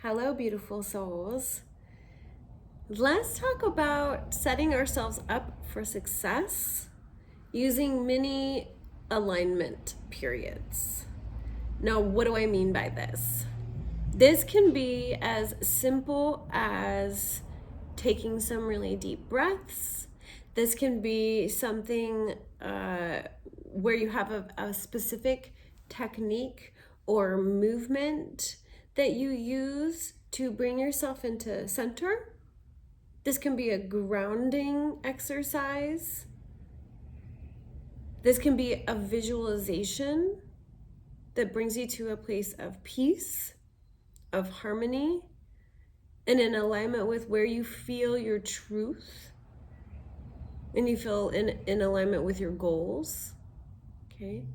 Hello, beautiful souls. Let's talk about setting ourselves up for success using mini alignment periods. Now, what do I mean by this? This can be as simple as taking some really deep breaths. This can be something where you have a specific technique or movement that you use to bring yourself into center. This can be a grounding exercise. This can be a visualization that brings you to a place of peace, of harmony, and in alignment with where you feel your truth and you feel in alignment with your goals, okay,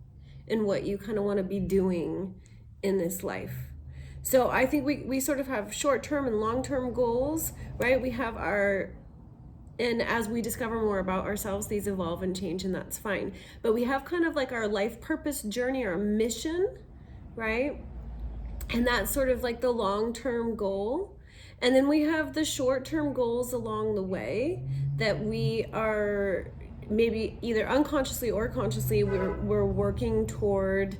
and what you kind of want to be doing in this life. So I think we sort of have short-term and long-term goals, right? We have and as we discover more about ourselves, these evolve and change, and that's fine. But we have kind of like our life purpose journey, our mission, right? And that's sort of like the long-term goal. And then we have the short-term goals along the way that we are maybe either unconsciously or consciously we're working toward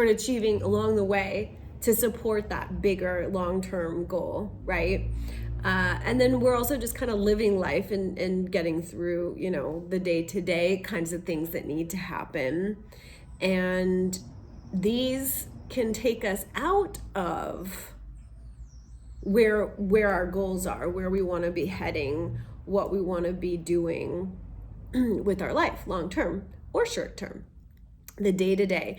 achieving along the way to support that bigger long-term goal, right? And then we're also just kind of living life and getting through, the day-to-day kinds of things that need to happen. And these can take us out of where our goals are, where we want to be heading, what we want to be doing with our life, long term or short term. The day-to-day,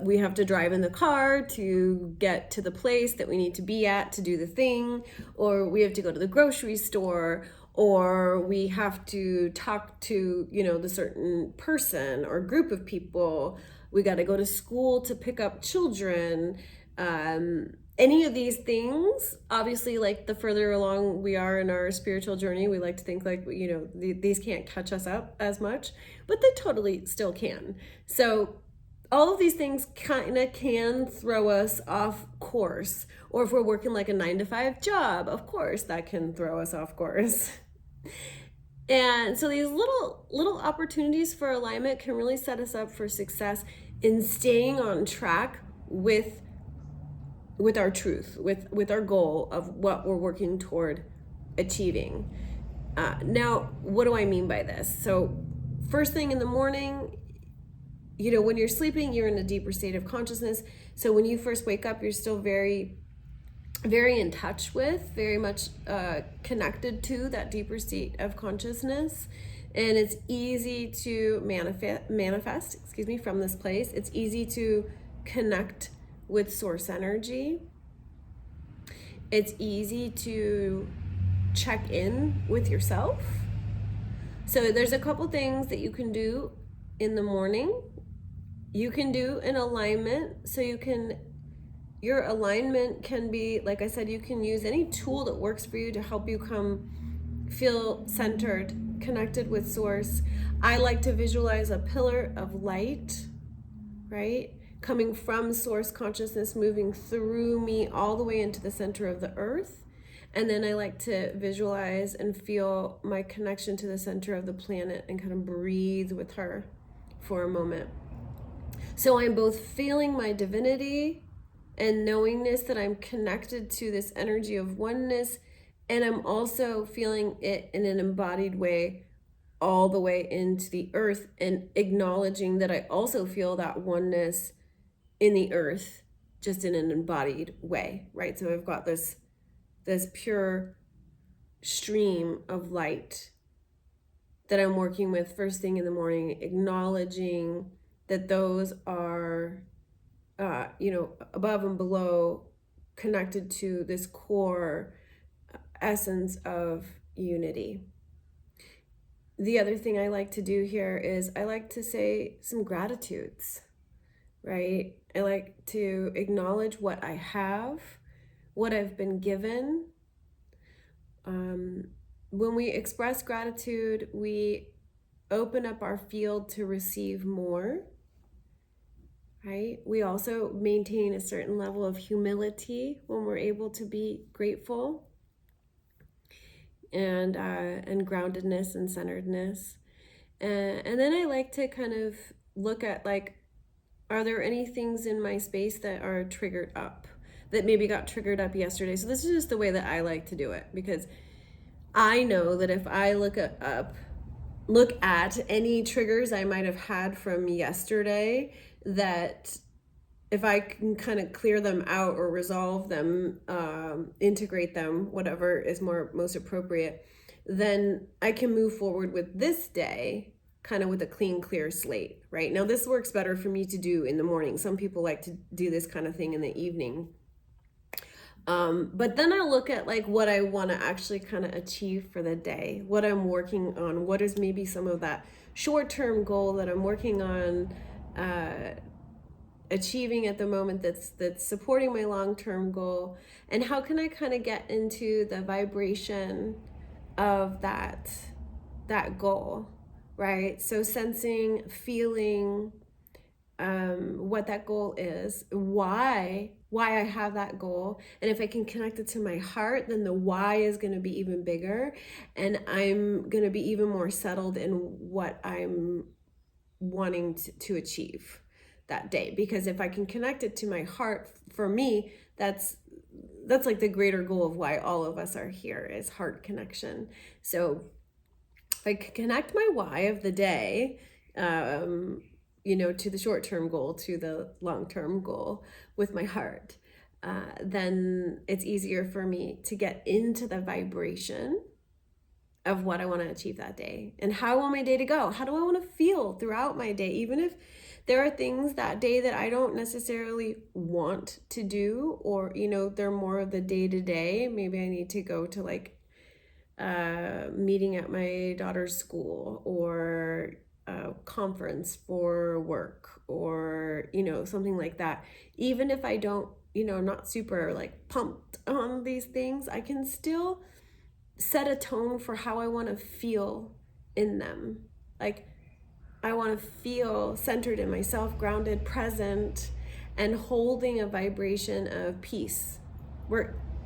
we have to drive in the car to get to the place that we need to be at to do the thing, or we have to go to the grocery store, or we have to talk to the certain person or group of people. We got to go to school to pick up children. Any of these things, obviously, like the further along we are in our spiritual journey, we like to think like, these can't catch us up as much, but they totally still can. So all of these things kind of can throw us off course. Or if we're working like a 9-to-5 job, of course, that can throw us off course. And so these little opportunities for alignment can really set us up for success in staying on track with our truth, with our goal of what we're working toward achieving. Now, what do I mean by this? So first thing in the morning, when you're sleeping, you're in a deeper state of consciousness. So when you first wake up, you're still very, very in touch with, very much connected to that deeper state of consciousness. And it's easy to manifest from this place. It's easy to connect with source energy. It's easy to check in with yourself. So there's a couple things that you can do in the morning. You can do an alignment. So your alignment can be, like I said, you can use any tool that works for you to help you feel centered, connected with source. I like to visualize a pillar of light, right? Coming from source consciousness, moving through me all the way into the center of the earth. And then I like to visualize and feel my connection to the center of the planet and kind of breathe with her for a moment. So I'm both feeling my divinity and knowingness that I'm connected to this energy of oneness, and I'm also feeling it in an embodied way all the way into the earth, and acknowledging that I also feel that oneness in the earth, just in an embodied way, right? So I've got this pure stream of light that I'm working with first thing in the morning, acknowledging that those are, above and below, connected to this core essence of unity. The other thing I like to do here is I like to say some gratitudes, right? I like to acknowledge what I have, what I've been given. When we express gratitude, we open up our field to receive more. right? We also maintain a certain level of humility when we're able to be grateful, and groundedness and centeredness. And then I like to kind of look at, like, are there any things in my space that are triggered up, that maybe got triggered up yesterday? So this is just the way that I like to do it, because I know that if I look at any triggers I might have had from yesterday, that if I can kind of clear them out or resolve them, integrate them, whatever is most appropriate, then I can move forward with this day kind of with a clean, clear slate, right? Now, this works better for me to do in the morning. Some people like to do this kind of thing in the evening. But then I look at, like, what I want to actually kind of achieve for the day, what I'm working on, what is maybe some of that short-term goal that I'm working on achieving at the moment that's supporting my long-term goal, and how can I kind of get into the vibration of that goal, right? So sensing, feeling what that goal is, why I have that goal. And if I can connect it to my heart, then the why is going to be even bigger, and I'm going to be even more settled in what I'm wanting to achieve that day. Because if I can connect it to my heart, for me, that's like the greater goal of why all of us are here, is heart connection. So if I connect my why of the day, to the short-term goal, to the long-term goal with my heart, then it's easier for me to get into the vibration of what I want to achieve that day, and how I want my day to go. How do I want to feel throughout my day? Even if there are things that day that I don't necessarily want to do, or, they're more of the day-to-day. Maybe I need to go to, like, meeting at my daughter's school, or a conference for work, or something like that. Even if I don't, not super, like, pumped on these things, I can still set a tone for how I want to feel in them. Like, I want to feel centered in myself, grounded, present, and holding a vibration of peace.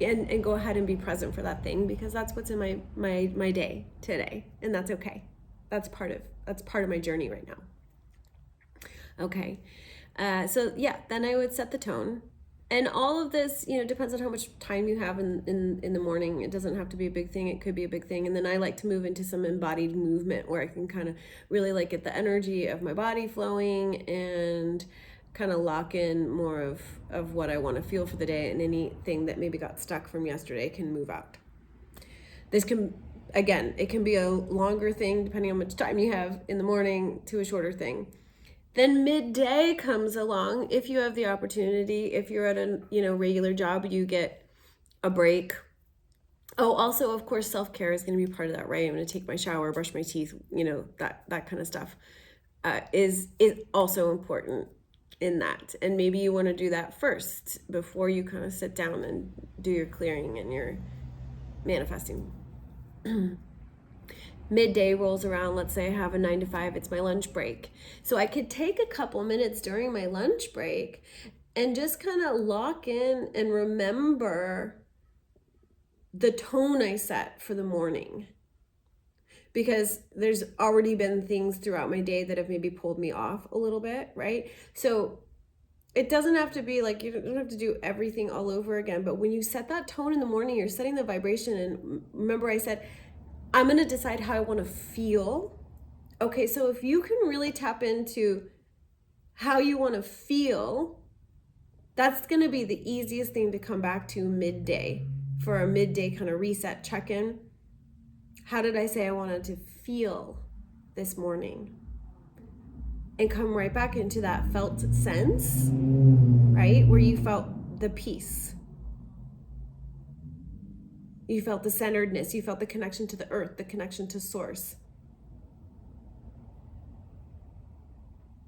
And go ahead and be present for that thing, because that's what's in my day today, and that's okay. That's part of my journey right now. Okay, so yeah, then I would set the tone, and all of this, depends on how much time you have in the morning. It doesn't have to be a big thing. It could be a big thing, and then I like to move into some embodied movement where I can kind of really, like, get the energy of my body flowing, and kind of lock in more of what I want to feel for the day, and anything that maybe got stuck from yesterday can move out. This can, again, it can be a longer thing depending on how much time you have in the morning, to a shorter thing. Then midday comes along. If you have the opportunity, if you're at a regular job, you get a break. Oh, also, of course, self-care is going to be part of that, right? I'm going to take my shower, brush my teeth, that kind of stuff is also important in that. And maybe you want to do that first before you kind of sit down and do your clearing and your manifesting. Midday rolls around. Let's say I have a 9 to 5, it's my lunch break. So I could take a couple minutes during my lunch break and just kind of lock in and remember the tone I set for the morning. Because there's already been things throughout my day that have maybe pulled me off a little bit, right? So it doesn't have to be like, you don't have to do everything all over again. But when you set that tone in the morning, you're setting the vibration. And remember, I said, I'm going to decide how I want to feel. Okay, so if you can really tap into how you want to feel, that's going to be the easiest thing to come back to midday, for a midday kind of reset check-in. How did I say I wanted to feel this morning? And come right back into that felt sense, right? Where you felt the peace. You felt the centeredness. You felt the connection to the earth, the connection to source.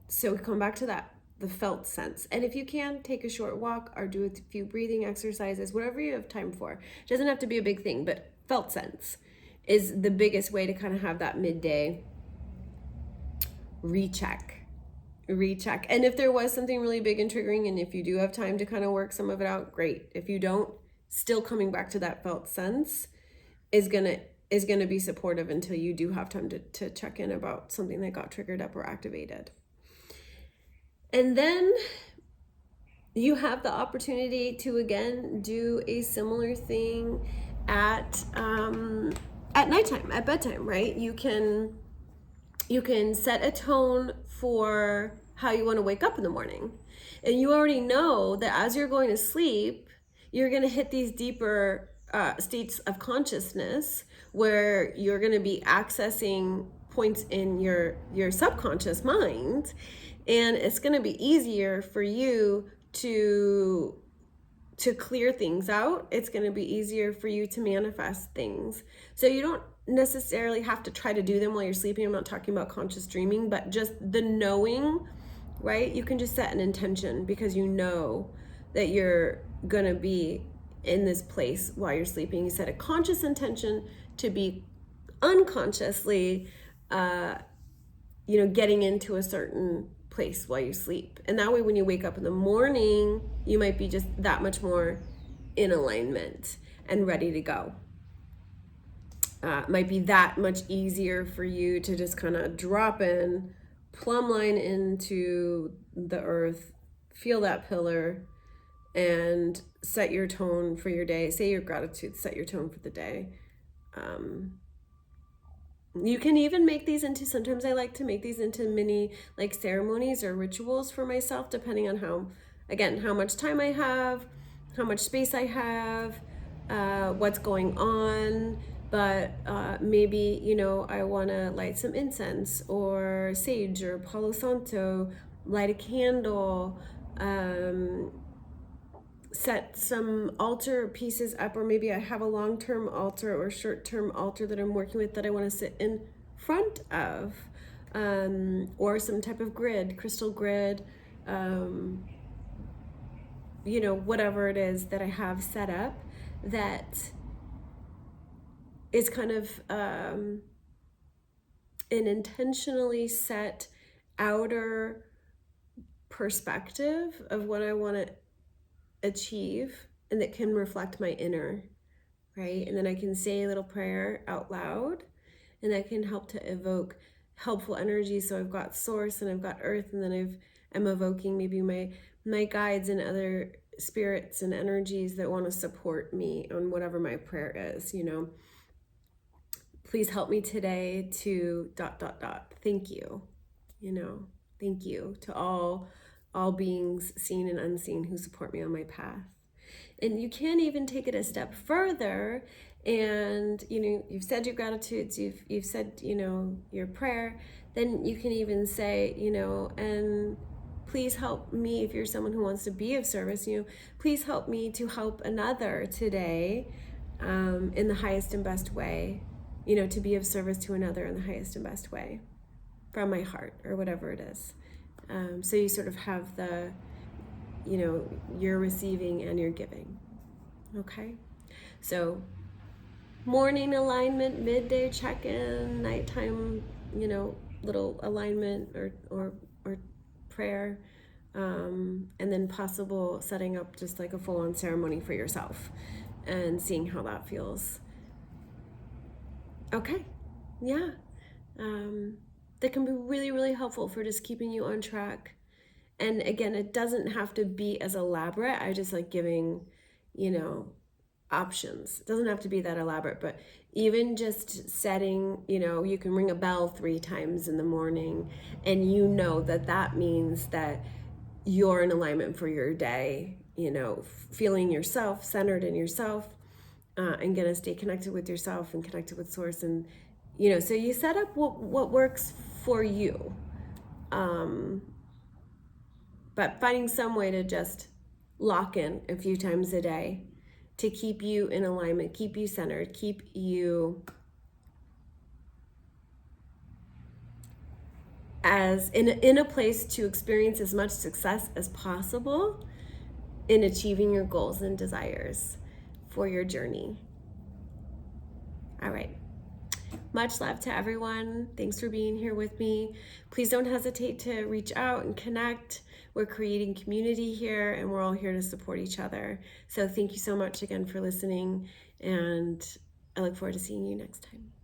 So come back to that, the felt sense. And if you can, take a short walk or do a few breathing exercises, whatever you have time for. It doesn't have to be a big thing, but felt sense is the biggest way to kind of have that midday recheck, recheck. And if there was something really big and triggering, and if you do have time to kind of work some of it out, great. If you don't, still coming back to that felt sense is gonna be supportive until you do have time to check in about something that got triggered up or activated. And then you have the opportunity to again do a similar thing at nighttime, at bedtime, right? You can set a tone for how you want to wake up in the morning. And you already know that as you're going to sleep, you're going to hit these deeper states of consciousness where you're going to be accessing points in your subconscious mind. And it's going to be easier for you to clear things out. It's going to be easier for you to manifest things. So you don't necessarily have to try to do them while you're sleeping. I'm not talking about conscious dreaming, but just the knowing, right? You can just set an intention because you know that you're going to be in this place while you're sleeping. You set a conscious intention to be unconsciously, getting into a certain place while you sleep. And that way, when you wake up in the morning, you might be just that much more in alignment and ready to go. Might be that much easier for you to just kind of drop in, plumb line into the earth, feel that pillar, and set your tone for your day. Say your gratitude, set your tone for the day. You can even make these into, sometimes I like to make these into mini like ceremonies or rituals for myself, depending on how much time I have, how much space I have, what's going on. But maybe, I want to light some incense or sage or Palo Santo, light a candle, set some altar pieces up, or maybe I have a long-term altar or short-term altar that I'm working with that I want to sit in front of, or some type of grid, crystal grid, whatever it is that I have set up that is kind of an intentionally set outer perspective of what I want to achieve, and that can reflect my inner, right? And then I can say a little prayer out loud, and that can help to evoke helpful energy. So I've got source and I've got earth, and then I'm evoking maybe my guides and other spirits and energies that want to support me on whatever my prayer is. Please help me today to ... Thank you. Thank you to all beings seen and unseen who support me on my path. And you can even take it a step further, and you've said your gratitudes, you've said your prayer, then you can even say and please help me, if you're someone who wants to be of service, please help me to help another today in the highest and best way, to be of service to another in the highest and best way from my heart, or whatever it is. So you sort of have the, you're receiving and you're giving. Okay? So morning alignment, midday check-in, nighttime, little alignment or prayer, and then possible setting up just like a full-on ceremony for yourself and seeing how that feels. Okay. Yeah. That can be really, really helpful for just keeping you on track. And again, it doesn't have to be as elaborate. I just like giving, options. It doesn't have to be that elaborate, but even just setting, you can ring a bell 3 times in the morning, and that means that you're in alignment for your day, feeling yourself, centered in yourself, and gonna stay connected with yourself and connected with source. And so you set up what works for you, but finding some way to just lock in a few times a day to keep you in alignment, keep you centered, keep you as in a place to experience as much success as possible in achieving your goals and desires for your journey. All right. Much love to everyone. Thanks for being here with me. Please don't hesitate to reach out and connect. We're creating community here, and we're all here to support each other. So thank you so much again for listening, and I look forward to seeing you next time.